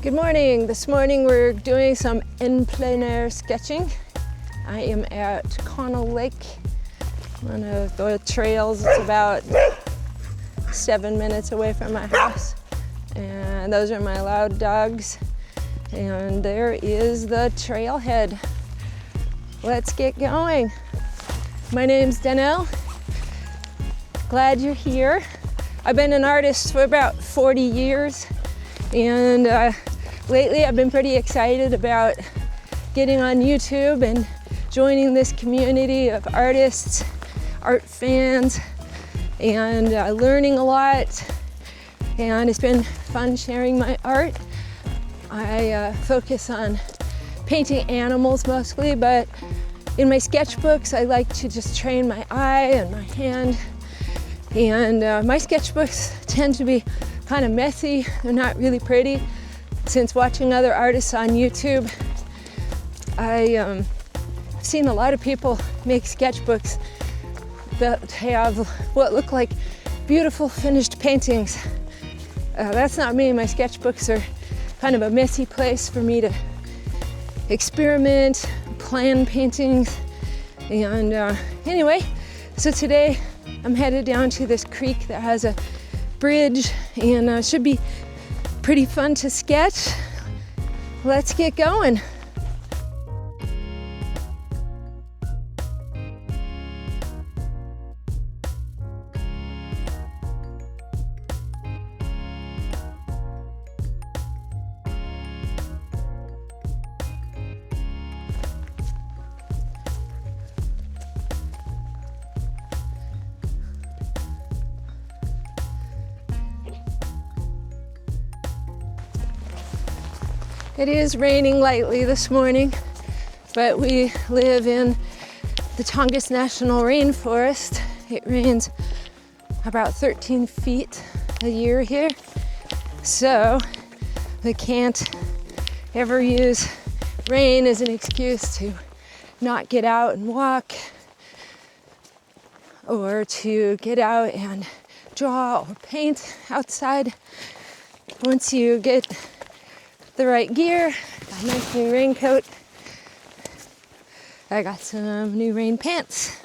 Good morning. This morning we're doing some in plein air sketching. I am at Connell Lake, one of the trails. It's about 7 minutes away from my house. And those are my loud dogs. And there is the trailhead. Let's get going. My name's Connell. Glad you're here. I've been an artist for about 40 years. And lately I've been pretty excited about getting on YouTube and joining this community of artists, art fans, and learning a lot. And it's been fun sharing my art. I focus on painting animals mostly, but in my sketchbooks I like to just train my eye and my hand. And my sketchbooks tend to be kind of messy. They're not really pretty. Since watching other artists on YouTube, I've seen a lot of people make sketchbooks that have what look like beautiful finished paintings. That's not me. My sketchbooks are kind of a messy place for me to experiment, plan paintings. And anyway, so today I'm headed down to this creek that has a bridge and should be pretty fun to sketch. Let's get going. It is raining lightly this morning, but we live in the Tongass National Rainforest. It rains about 13 feet a year here, so we can't ever use rain as an excuse to not get out and walk, or to get out and draw or paint outside. Once you get the right gear, got a nice new raincoat. I got some new rain pants,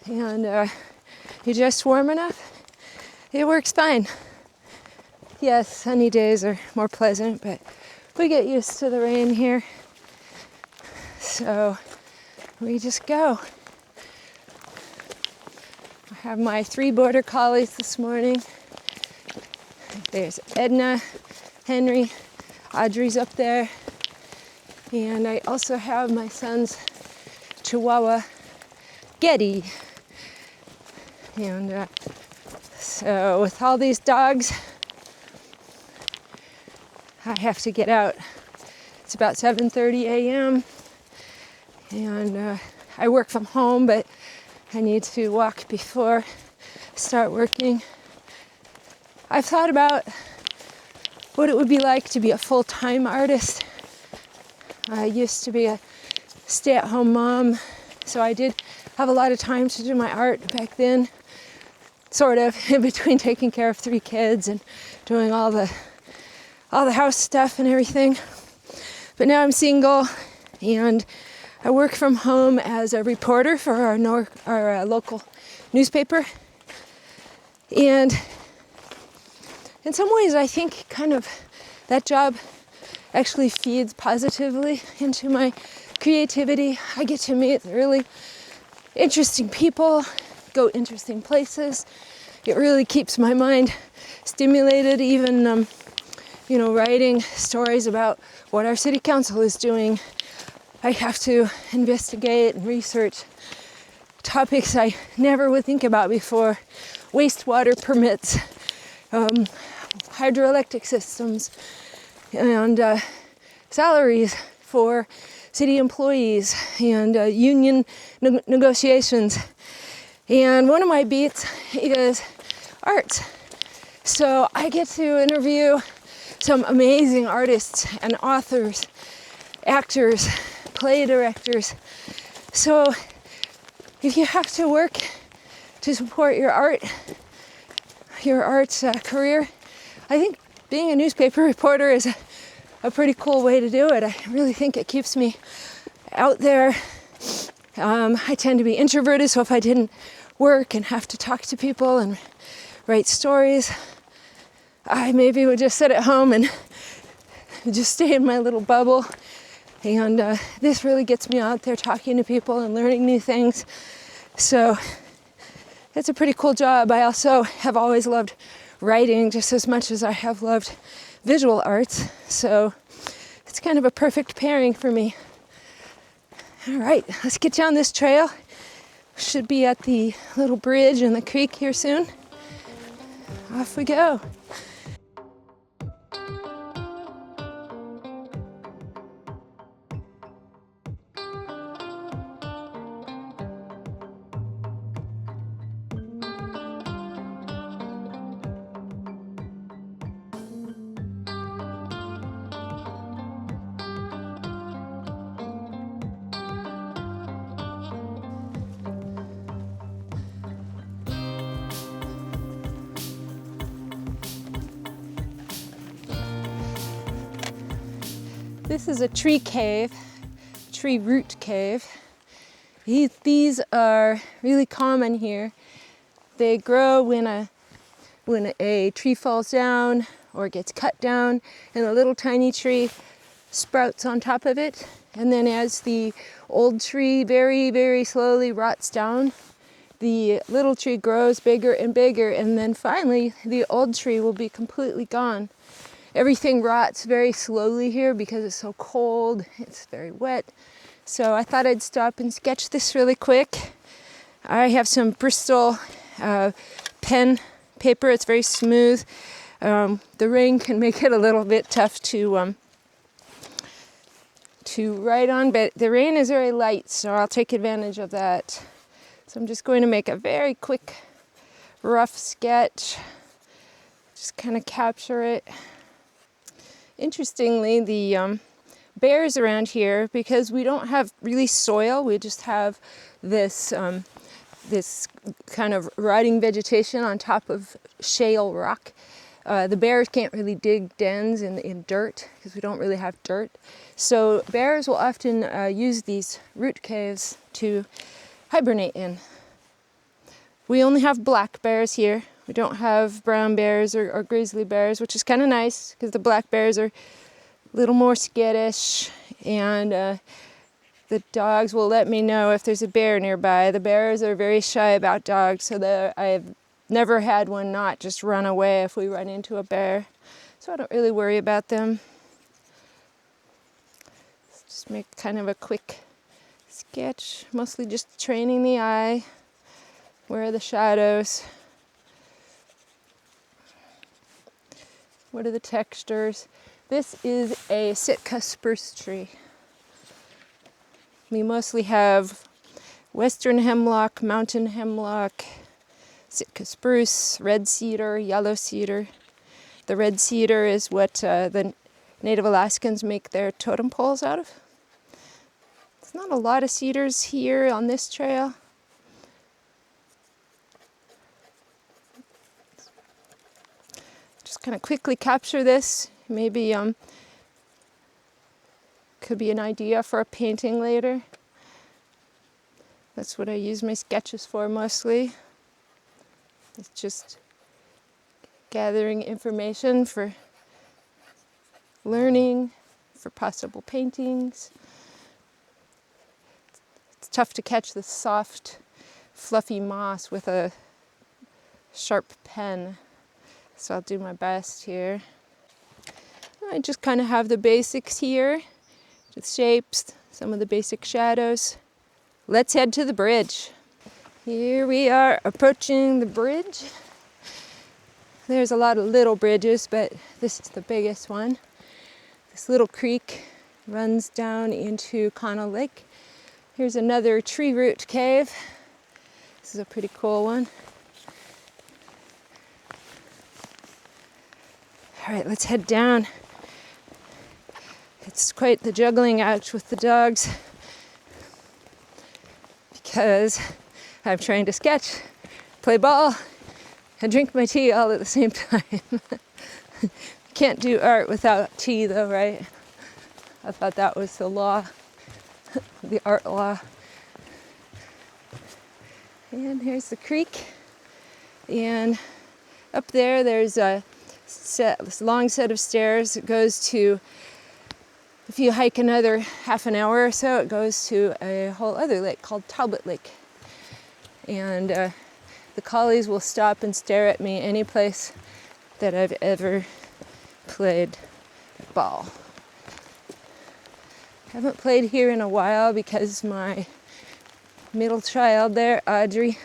and you're just warm enough. It works fine. Yes, sunny days are more pleasant, but we get used to the rain here, so we just go. I have my 3 border collies this morning. There's Edna, Henry, Audrey's up there, and I also have my son's Chihuahua, Getty. And so with all these dogs, I have to get out. It's about 7:30 a.m. and I work from home, but I need to walk before I start working. I've thought about what it would be like to be a full-time artist. I used to be a stay-at-home mom, so I did have a lot of time to do my art back then, sort of, in between taking care of 3 kids and doing all the house stuff and everything. But now I'm single, and I work from home as a reporter for our local newspaper. And in some ways, I think kind of that job actually feeds positively into my creativity. I get to meet really interesting people, go interesting places. It really keeps my mind stimulated, even, writing stories about what our city council is doing. I have to investigate and research topics I never would think about before. Wastewater permits, hydroelectric systems, and salaries for city employees, and union negotiations. And one of my beats is art. So I get to interview some amazing artists and authors, actors, play directors. So if you have to work to support your art career, I think being a newspaper reporter is a pretty cool way to do it. I really think it keeps me out there. I tend to be introverted, so if I didn't work and have to talk to people and write stories, I maybe would just sit at home and just stay in my little bubble. And this really gets me out there talking to people and learning new things. So it's a pretty cool job. I also have always loved writing just as much as I have loved visual arts. So it's kind of a perfect pairing for me. All right, let's get down this trail. Should be at the little bridge in the creek here soon. Off we go. This is a tree cave, tree root cave. These are really common here. They grow when a tree falls down or gets cut down, and a little tiny tree sprouts on top of it. And then as the old tree very, very slowly rots down, the little tree grows bigger and bigger, and then finally the old tree will be completely gone. Everything rots very slowly here because it's so cold, it's very wet. So I thought I'd stop and sketch this really quick. I have some Bristol pen paper, it's very smooth. The rain can make it a little bit tough to write on, but the rain is very light, so I'll take advantage of that. So I'm just going to make a very quick, rough sketch. Just kind of capture it. Interestingly, the bears around here, because we don't have really soil, we just have this this kind of rotting vegetation on top of shale rock. The bears can't really dig dens in dirt because we don't really have dirt. So bears will often use these root caves to hibernate in. We only have black bears here. We don't have brown bears or grizzly bears, which is kind of nice because the black bears are a little more skittish, and the dogs will let me know if there's a bear nearby. The bears are very shy about dogs, so I've never had one not just run away if we run into a bear. So I don't really worry about them. Let's just make kind of a quick sketch, mostly just training the eye. Where are the shadows? What are the textures? This is a Sitka spruce tree. We mostly have western hemlock, mountain hemlock, Sitka spruce, red cedar, yellow cedar. The red cedar is what the Native Alaskans make their totem poles out of. There's not a lot of cedars here on this trail. Just kind of quickly capture this. Maybe could be an idea for a painting later. That's what I use my sketches for mostly. It's just gathering information for learning, for possible paintings. It's tough to catch the soft, fluffy moss with a sharp pen. So I'll do my best here. I just kind of have the basics here, the shapes, some of the basic shadows. Let's head to the bridge. Here we are approaching the bridge. There's a lot of little bridges, but this is the biggest one. This little creek runs down into Connell Lake. Here's another tree root cave. This is a pretty cool one. All right, let's head down. It's quite the juggling act with the dogs because I'm trying to sketch, play ball, and drink my tea all at the same time. Can't do art without tea though, right? I thought that was the law, the art law. And here's the creek. And up there, there's this long set of stairs. It goes to, if you hike another half an hour or so, it goes to a whole other lake called Talbot Lake. And the collies will stop and stare at me any place that I've ever played ball. I haven't played here in a while because my middle child there, Audrey,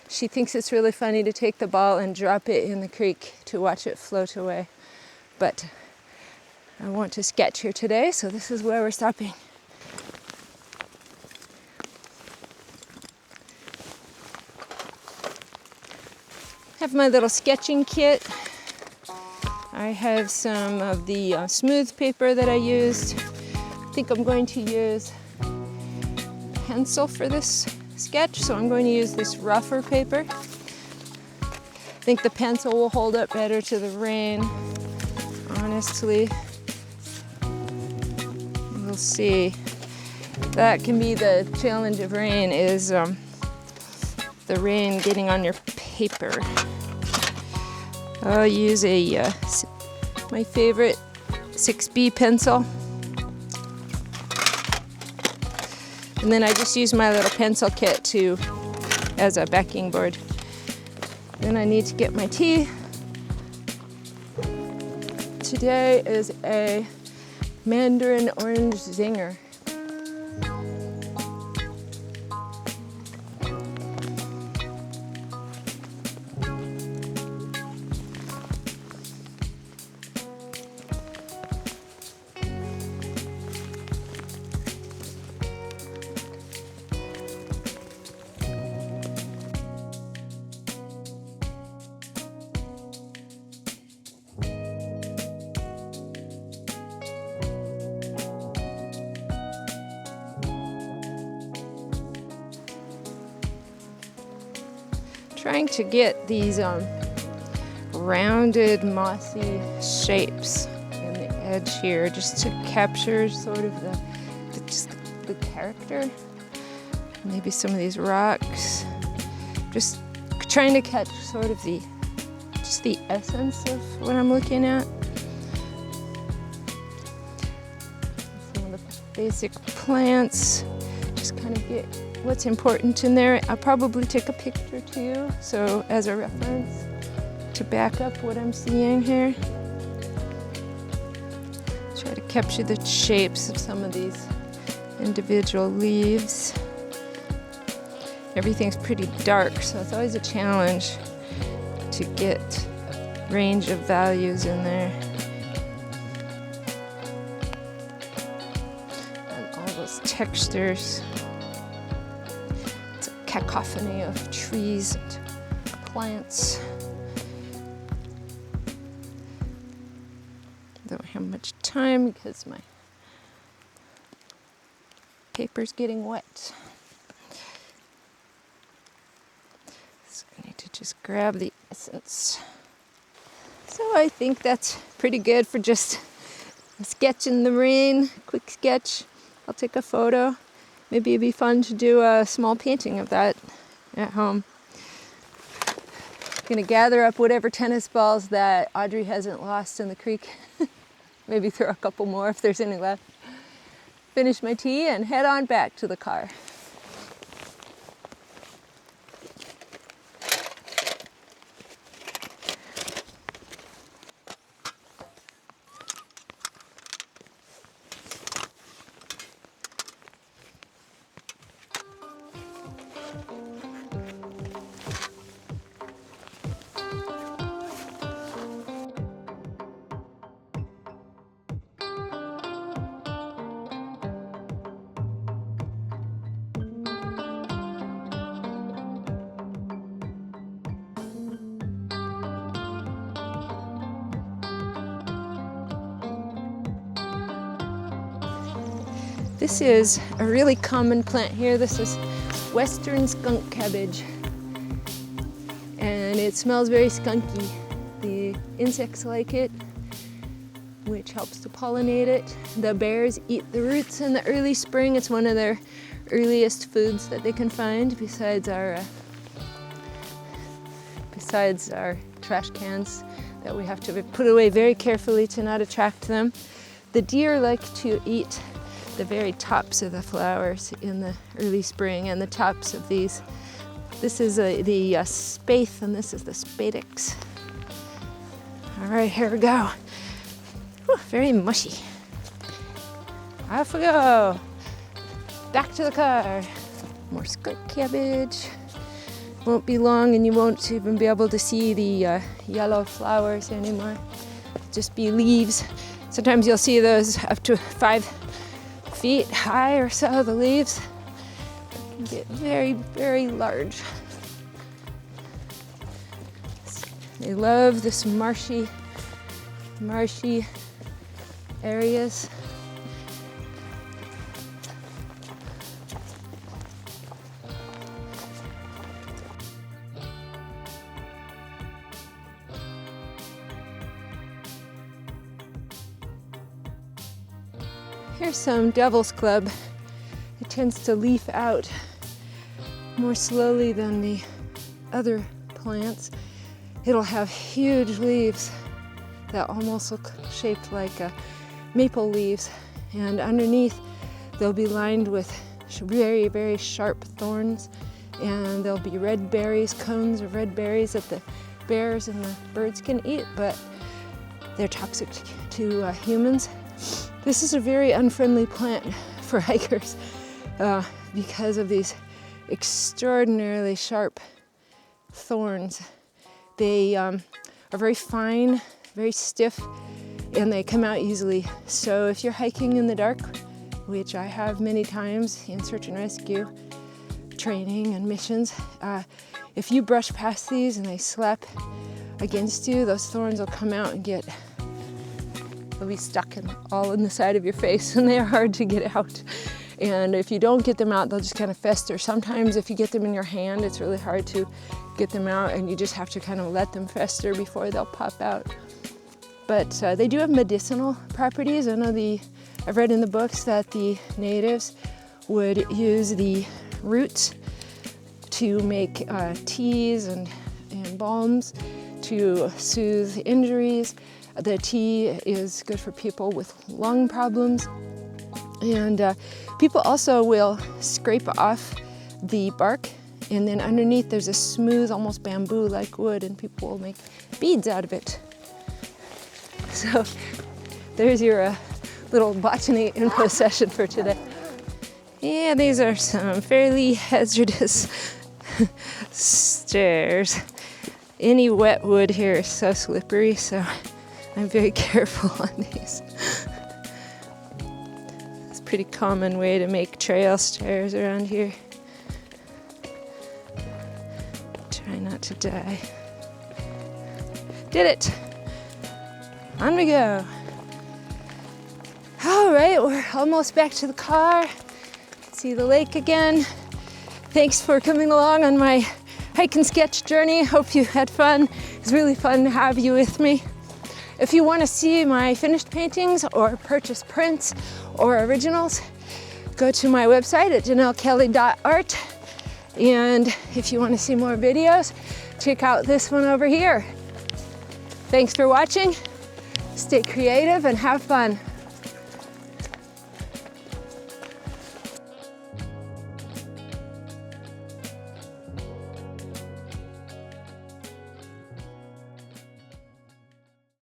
she thinks it's really funny to take the ball and drop it in the creek to watch it float away. But I want to sketch here today, so this is where we're stopping. I have my little sketching kit. I have some of the smooth paper that I used. I think I'm going to use pencil for this sketch, so I'm going to use this rougher paper. I think the pencil will hold up better to the rain, honestly. We'll see. That can be the challenge of rain, is the rain getting on your paper. I'll use my favorite 6B pencil. And then I just use my little pencil kit as a backing board. Then I need to get my tea. Today is a Mandarin orange zinger. Trying to get these rounded, mossy shapes in the edge here, just to capture sort of the character. Maybe some of these rocks. Just trying to catch sort of the essence of what I'm looking at. Some of the basic plants. Just kind of get what's important in there. I'll probably take a picture too, so as a reference to back up what I'm seeing here. Try to capture the shapes of some of these individual leaves. Everything's pretty dark, so it's always a challenge to get a range of values in there. And all those textures. Cacophony of trees and plants. Don't have much time because my paper's getting wet. So I need to just grab the essence. So I think that's pretty good for just a sketch in the rain, quick sketch. I'll take a photo. Maybe it'd be fun to do a small painting of that at home. I'm gonna gather up whatever tennis balls that Audrey hasn't lost in the creek. Maybe throw a couple more if there's any left. Finish my tea and head on back to the car. This is a really common plant here. This is western skunk cabbage. And it smells very skunky. The insects like it. which helps to pollinate it. The bears eat the roots in the early spring. It's one of their earliest foods that they can find besides our trash cans that we have to put away very carefully to not attract them. The deer like to eat the very tops of the flowers in the early spring and the tops of these. This is the spathe and this is the spadix. All right, here we go. Whew, very mushy. Off we go. Back to the car. More skunk cabbage. Won't be long and you won't even be able to see the yellow flowers anymore. Just be leaves. Sometimes you'll see those up to 5 feet high or so, the leaves. They can get very, very large. They love this marshy areas. Here's some devil's club. It tends to leaf out more slowly than the other plants. It'll have huge leaves that almost look shaped like maple leaves, and underneath they'll be lined with very, very sharp thorns, and there'll be red berries, cones of red berries that the bears and the birds can eat, but they're toxic to humans. This is a very unfriendly plant for hikers because of these extraordinarily sharp thorns. They are very fine, very stiff, and they come out easily. So if you're hiking in the dark, which I have many times in search and rescue training and missions, if you brush past these and they slap against you, those thorns will come out and they'll be stuck all in the side of your face, and they're hard to get out. And if you don't get them out, they'll just kind of fester. Sometimes if you get them in your hand, it's really hard to get them out, and you just have to kind of let them fester before they'll pop out. But they do have medicinal properties. I know I've read in the books that the natives would use the roots to make teas and balms to soothe injuries. The tea is good for people with lung problems. And people also will scrape off the bark, and then underneath there's a smooth, almost bamboo-like wood, and people will make beads out of it. So there's your little botany info session for today. Yeah, these are some fairly hazardous stairs. Any wet wood here is so slippery, so I'm very careful on these. It's a pretty common way to make trail stairs around here. Try not to die. Did it! On we go. All right, we're almost back to the car. See the lake again. Thanks for coming along on my hike and sketch journey. Hope you had fun. It's really fun to have you with me. If you want to see my finished paintings or purchase prints or originals, go to my website at janellekelly.art. And if you want to see more videos, check out this one over here. Thanks for watching. Stay creative and have fun.